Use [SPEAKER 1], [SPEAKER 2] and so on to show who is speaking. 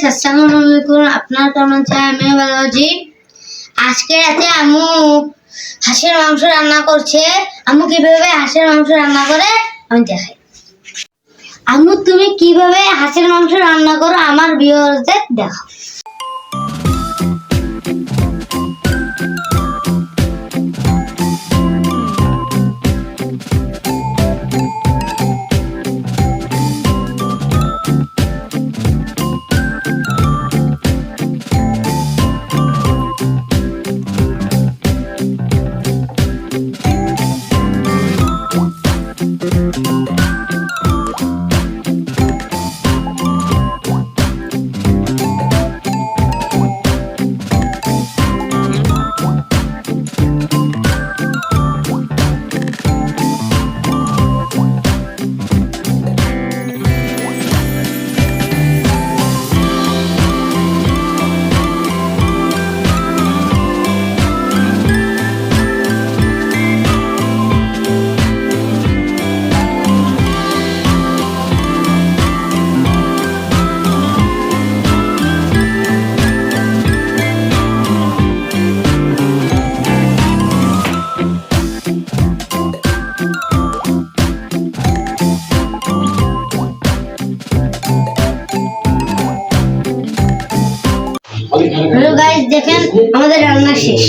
[SPEAKER 1] আসসালামু আলাইকুম। আপনার কেমন আছেন? আমি ভালো আছি। আজকে রাতে আম্মু হাঁসের মাংস রান্না করছে। আম্মু কিভাবে হাঁসের মাংস রান্না করে আমি দেখাই। আম্মু তুমি কিভাবে হাঁসের মাংস রান্না করো আমার ভিউয়ারদের দেখাও। হ্যালো গাইস, দেখেন আমাদের রান্না শেষ।